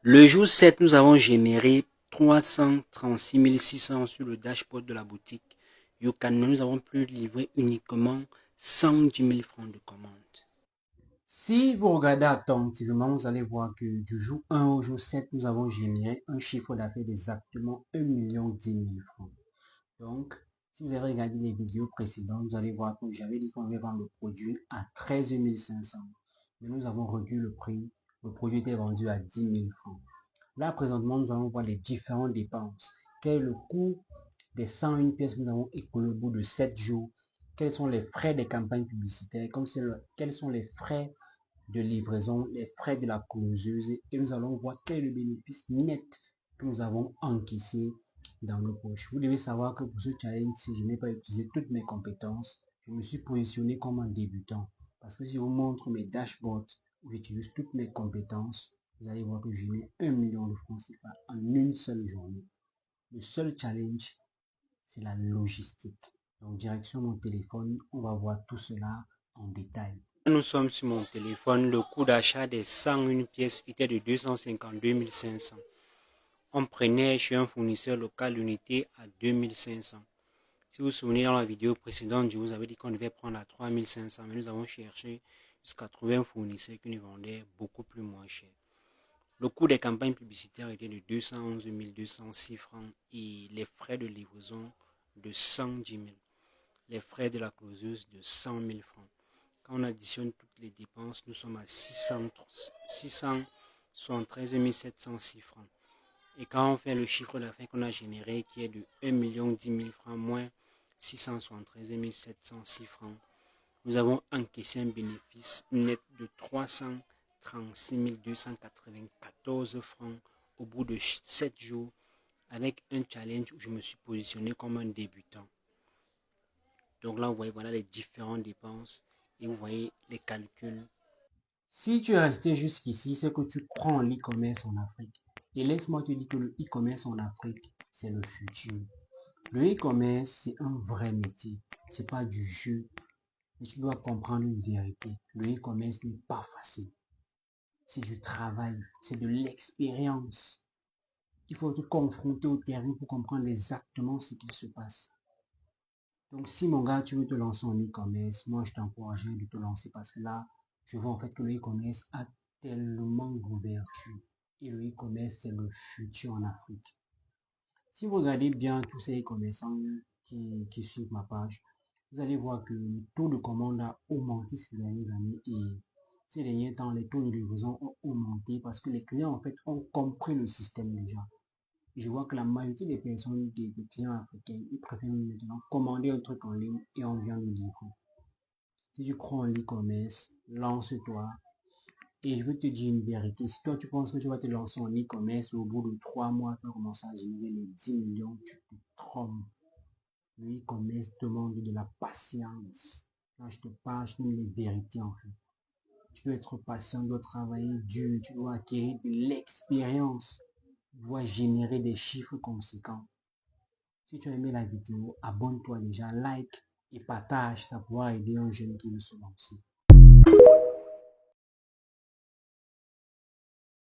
Le jour 7, nous avons généré 336 600 sur le dashboard de la boutique YouCan. Nous avons pu livrer uniquement 110 000 francs de commandes. Si vous regardez attentivement, vous allez voir que du jour 1 au jour 7, nous avons généré un chiffre d'affaires d'exactement 1 10 000 francs. Donc, si vous avez regardé les vidéos précédentes, vous allez voir que j'avais dit qu'on allait vendre le produit à 13 500. Mais nous avons réduit le prix. Le produit était vendu à 10 000 francs. Là, présentement, nous allons voir les différentes dépenses. Quel est le coût des 101 pièces que nous avons écoulées au bout de 7 jours? Quels sont les frais des campagnes publicitaires? Quels sont les frais de livraison, les frais de la closeuse? Et nous allons voir quel est le bénéfice net que nous avons encaissé dans nos poches. Vous devez savoir que pour ce challenge, si je n'ai pas utilisé toutes mes compétences, je me suis positionné comme un débutant. Parce que si je vous montre mes dashboards où j'utilise toutes mes compétences, vous allez voir que je mets 1 million de francs CFA en une seule journée. Le seul challenge, c'est la logistique. Donc, direction mon téléphone, on va voir tout cela en détail. Nous sommes sur mon téléphone. Le coût d'achat des 101 pièces était de 252 500. On prenait chez un fournisseur local l'unité à 2 500. Si vous vous souvenez, dans la vidéo précédente, je vous avais dit qu'on devait prendre à 3 500, mais nous avons cherché jusqu'à trouver un fournisseur qui nous vendait beaucoup plus moins cher. Le coût des campagnes publicitaires était de 211 206 francs et les frais de livraison de 110 000. Les frais de la closeuse de 100 000 francs. Quand on additionne toutes les dépenses, nous sommes à 673 706 francs. Et quand on fait le chiffre d'affaires qu'on a généré, qui est de 1 10 000 francs moins 673 706 francs, nous avons encaissé un bénéfice net de 336 294 francs au bout de 7 jours avec un challenge où je me suis positionné comme un débutant. Donc là, vous voyez, voilà les différentes dépenses et vous voyez les calculs. Si tu es resté jusqu'ici, c'est que tu crois en l'e-commerce en Afrique. Et laisse-moi te dire que le e-commerce en Afrique, c'est le futur. Le e-commerce, c'est un vrai métier. C'est pas du jeu. Mais tu dois comprendre une vérité. Le e-commerce n'est pas facile. C'est du travail. C'est de l'expérience. Il faut te confronter au terrain pour comprendre exactement ce qui se passe. Donc, si mon gars, tu veux te lancer en e-commerce, moi, je t'encourage de te lancer parce que là, je vois en fait que le e-commerce a tellement d'ouverture. Et le e-commerce, c'est le futur en Afrique. Si vous regardez bien tous ces e-commerçants qui suivent ma page, vous allez voir que le taux de commande a augmenté ces dernières années et ces derniers temps, les taux de livraison ont augmenté parce que les clients en fait ont compris le système déjà. Et je vois que la majorité des personnes, des clients africains, ils préfèrent maintenant commander un truc en ligne et on vient le livrer. Si tu crois en l'e-commerce, lance-toi. Et je veux te dire une vérité. Si toi tu penses que tu vas te lancer en e-commerce au bout de 3 mois, tu vas commencer à générer les 10 millions, tu te trompes. Le e-commerce demande de la patience. Quand je te parle, je te dis les vérités en fait. Tu dois être patient, tu dois travailler dur, tu dois acquérir de l'expérience, tu dois générer des chiffres conséquents. Si tu as aimé la vidéo, abonne-toi déjà, like et partage, ça pourra aider un jeune qui veut se lancer.